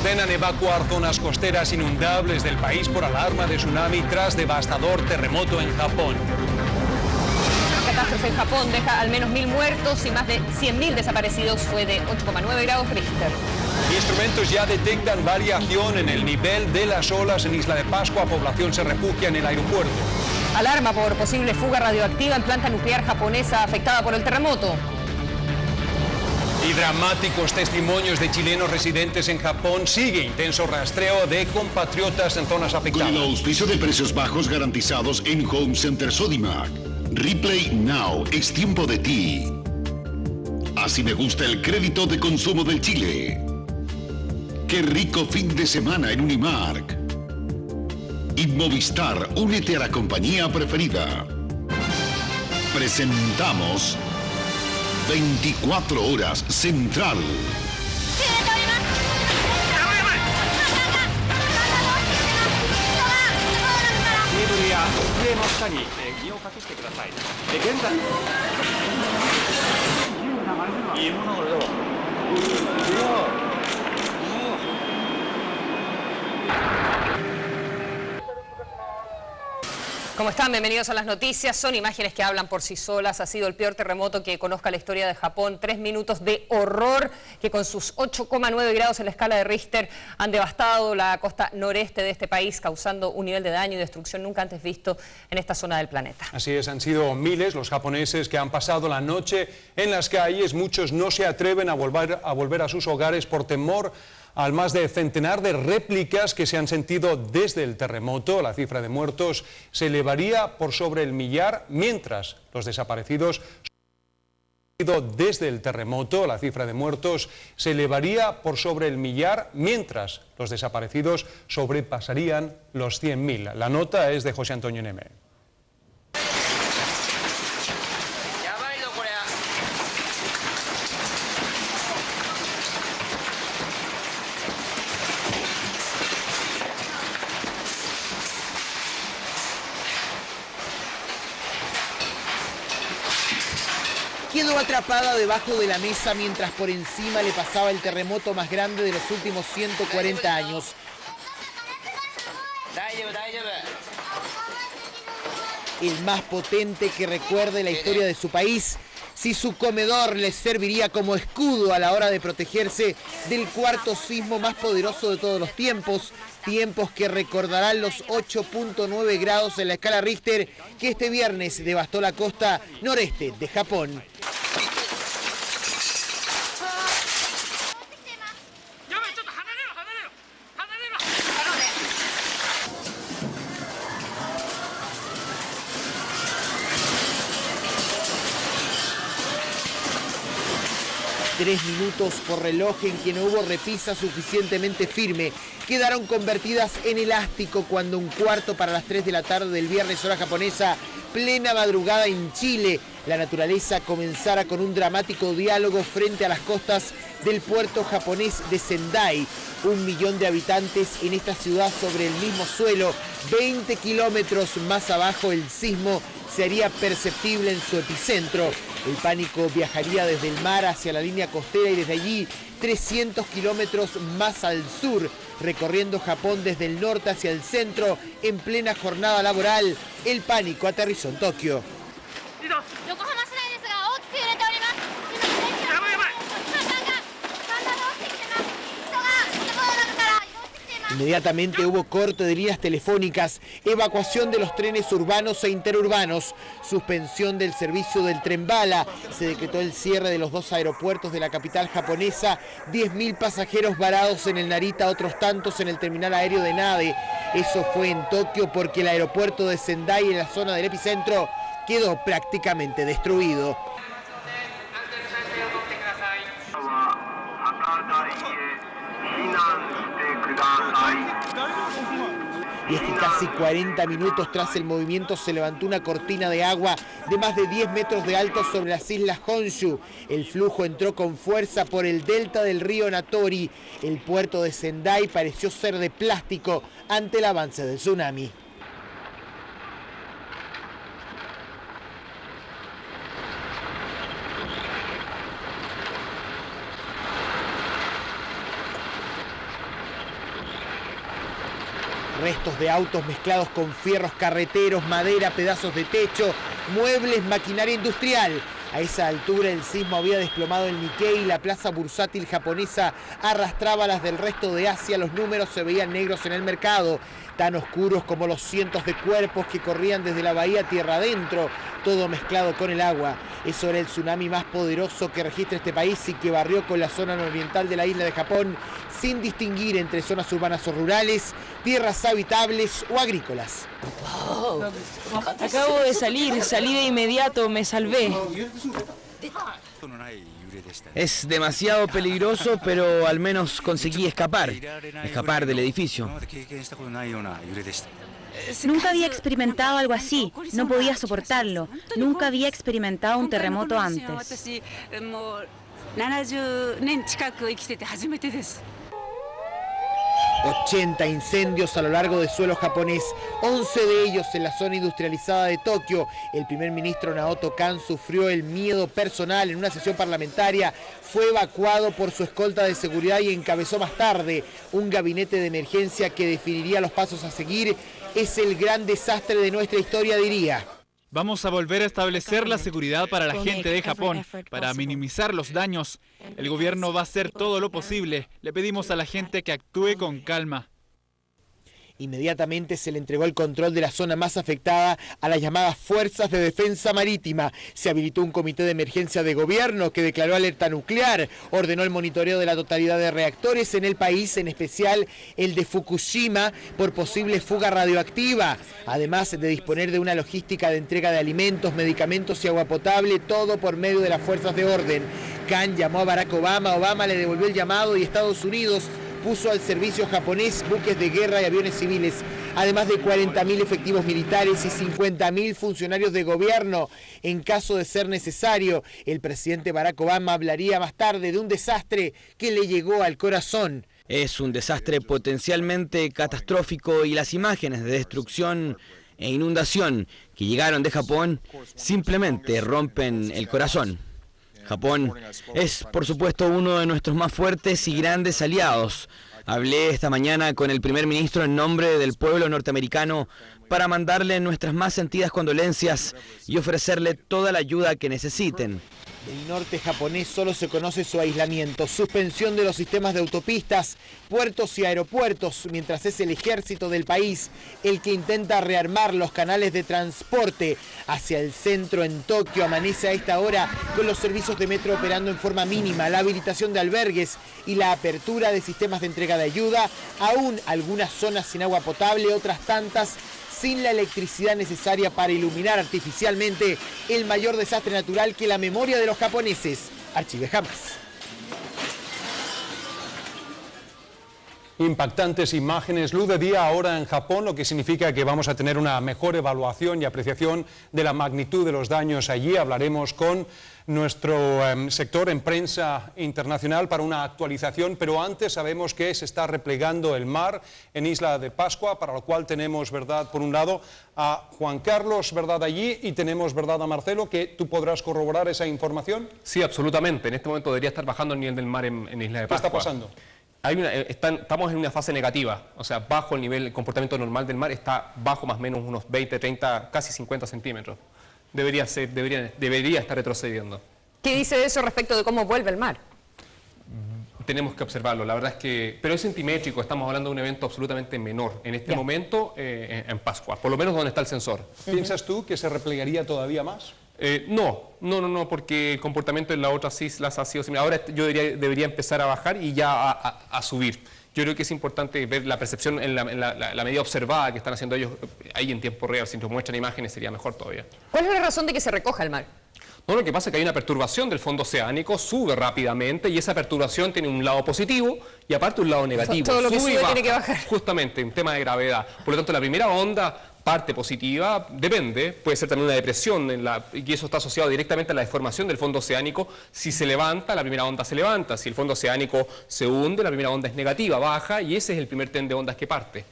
ordenan evacuar zonas costeras inundables del país por alarma de tsunami tras devastador terremoto en Japón. La catástrofe en Japón deja al menos 1.000 muertos y más de 100.000 desaparecidos. Fue de 8,9 grados Richter. Instrumentos ya detectan variación en el nivel de las olas en Isla de Pascua. Población se refugia en el aeropuerto. Alarma por posible fuga radioactiva en planta nuclear japonesa afectada por el terremoto. Y dramáticos testimonios de chilenos residentes en Japón. Sigue intenso rastreo de compatriotas en zonas afectadas. Con el auspicio de precios bajos garantizados en Home Center Sodimac. Replay Now, es tiempo de ti. Así me gusta el crédito de consumo del Chile. Qué rico fin de semana en Unimark. Y Movistar, únete a la compañía preferida. Presentamos 24 horas Central. ¿Cómo están? Bienvenidos a las noticias. Son imágenes que hablan por sí solas. Ha sido el peor terremoto que conozca la historia de Japón. 3 minutos de horror que con sus 8,9 grados en la escala de Richter han devastado la costa noreste de este país, causando un nivel de daño y destrucción nunca antes visto en esta zona del planeta. Así es, han sido miles los japoneses que han pasado la noche en las calles. Muchos no se atreven a volver a sus hogares por temor al más de centenar de réplicas que se han sentido desde el terremoto. La cifra de muertos se elevaría por sobre el millar, mientras los desaparecidos desde el terremoto. La cifra de muertos se elevaría por sobre el millar, mientras los desaparecidos sobrepasarían los 100.000. La nota es de José Antonio Neme. Quedó atrapada debajo de la mesa mientras por encima le pasaba el terremoto más grande de los últimos 140 años. El más potente que recuerde la historia de su país. Si su comedor les serviría como escudo a la hora de protegerse del cuarto sismo más poderoso de todos los tiempos. Tiempos que recordarán los 8,9 grados en la escala Richter que este viernes devastó la costa noreste de Japón. Tres minutos por reloj en que no hubo repisa suficientemente firme. Quedaron convertidas en elástico cuando 3:15 de la tarde del viernes hora japonesa, plena madrugada en Chile, la naturaleza comenzara con un dramático diálogo frente a las costas del puerto japonés de Sendai. 1 millón de habitantes en esta ciudad sobre el mismo suelo. 20 kilómetros más abajo el sismo se haría perceptible en su epicentro. El pánico viajaría desde el mar hacia la línea costera y desde allí 300 kilómetros más al sur, recorriendo Japón desde el norte hacia el centro en plena jornada laboral. El pánico aterrizó en Tokio. Inmediatamente hubo corte de líneas telefónicas, evacuación de los trenes urbanos e interurbanos, suspensión del servicio del tren bala, se decretó el cierre de los 2 aeropuertos de la capital japonesa, 10.000 pasajeros varados en el Narita, otros tantos en el terminal aéreo de Nade. Eso fue en Tokio porque el aeropuerto de Sendai en la zona del epicentro quedó prácticamente destruido. Y es que casi 40 minutos tras el movimiento se levantó una cortina de agua de más de 10 metros de alto sobre las islas Honshu. El flujo entró con fuerza por el delta del río Natori. El puerto de Sendai pareció ser de plástico ante el avance del tsunami. Restos de autos mezclados con fierros carreteros, madera, pedazos de techo, muebles, maquinaria industrial. A esa altura el sismo había desplomado el Nikkei y la plaza bursátil japonesa arrastraba las del resto de Asia. Los números se veían negros en el mercado, tan oscuros como los cientos de cuerpos que corrían desde la bahía tierra adentro, todo mezclado con el agua. Eso era el tsunami más poderoso que registra este país y que barrió con la zona nororiental de la isla de Japón, sin distinguir entre zonas urbanas o rurales, tierras habitables o agrícolas. Wow. Acabo de salir, salí de inmediato, me salvé. Es demasiado peligroso, pero al menos conseguí escapar del edificio. Nunca había experimentado algo así, no podía soportarlo. Nunca había experimentado un terremoto antes. 80 incendios a lo largo del suelo japonés, 11 de ellos en la zona industrializada de Tokio. El primer ministro Naoto Kan sufrió el miedo personal en una sesión parlamentaria, fue evacuado por su escolta de seguridad y encabezó más tarde un gabinete de emergencia que definiría los pasos a seguir. Es el gran desastre de nuestra historia, diría. Vamos a volver a establecer la seguridad para la gente de Japón, para minimizar los daños. El gobierno va a hacer todo lo posible. Le pedimos a la gente que actúe con calma. Inmediatamente se le entregó el control de la zona más afectada a las llamadas Fuerzas de Defensa Marítima. Se habilitó un comité de emergencia de gobierno que declaró alerta nuclear, ordenó el monitoreo de la totalidad de reactores en el país, en especial el de Fukushima, por posible fuga radioactiva, además de disponer de una logística de entrega de alimentos, medicamentos y agua potable, todo por medio de las fuerzas de orden. Kan llamó a Barack Obama, Obama le devolvió el llamado y Estados Unidos puso al servicio japonés buques de guerra y aviones civiles, además de 40.000 efectivos militares y 50.000 funcionarios de gobierno. En caso de ser necesario, el presidente Barack Obama hablaría más tarde de un desastre que le llegó al corazón. Es un desastre potencialmente catastrófico y las imágenes de destrucción e inundación que llegaron de Japón simplemente rompen el corazón. Japón es, por supuesto, uno de nuestros más fuertes y grandes aliados. Hablé esta mañana con el primer ministro en nombre del pueblo norteamericano para mandarle nuestras más sentidas condolencias y ofrecerle toda la ayuda que necesiten. Del norte japonés solo se conoce su aislamiento, suspensión de los sistemas de autopistas, puertos y aeropuertos, mientras es el ejército del país el que intenta rearmar los canales de transporte. Hacia el centro en Tokio amanece a esta hora con los servicios de metro operando en forma mínima, la habilitación de albergues y la apertura de sistemas de entrega de ayuda, aún algunas zonas sin agua potable, otras tantas sin la electricidad necesaria para iluminar artificialmente el mayor desastre natural que la memoria de los japoneses archive jamás. Impactantes imágenes, luz de día ahora en Japón, lo que significa que vamos a tener una mejor evaluación y apreciación de la magnitud de los daños allí. Hablaremos con nuestro sector en prensa internacional para una actualización, pero antes sabemos que se está replegando el mar en Isla de Pascua, para lo cual tenemos, verdad, por un lado a Juan Carlos, verdad, allí, y tenemos, verdad, a Marcelo, que tú podrás corroborar esa información. Sí, absolutamente. En este momento debería estar bajando el nivel del mar en Isla de Pascua. ¿Qué está pasando? Estamos en una fase negativa, o sea, bajo el nivel, el comportamiento normal del mar está bajo más o menos unos 20, 30, casi 50 centímetros. Debería estar retrocediendo. ¿Qué dice de eso respecto de cómo vuelve el mar? Tenemos que observarlo, la verdad es que... Pero es centimétrico, estamos hablando de un evento absolutamente menor en este momento en Pascua, por lo menos donde está el sensor. ¿Piensas tú que se replegaría todavía más? No, porque el comportamiento en las otras islas ha sido similar. Ahora yo debería empezar a bajar y ya a subir. Yo creo que es importante ver la percepción en la medida observada que están haciendo ellos ahí en tiempo real. Si nos muestran imágenes sería mejor todavía. ¿Cuál es la razón de que se recoja el mar? No, lo que pasa es que hay una perturbación del fondo oceánico, sube rápidamente y esa perturbación tiene un lado positivo y aparte un lado negativo. Todo lo que sube tiene que bajar. Justamente, un tema de gravedad. Por lo tanto, la primera onda, parte positiva, depende, puede ser también una depresión, y eso está asociado directamente a la deformación del fondo oceánico. Si se levanta, la primera onda se levanta. Si el fondo oceánico se hunde, la primera onda es negativa, baja, y ese es el primer tren de ondas que parte.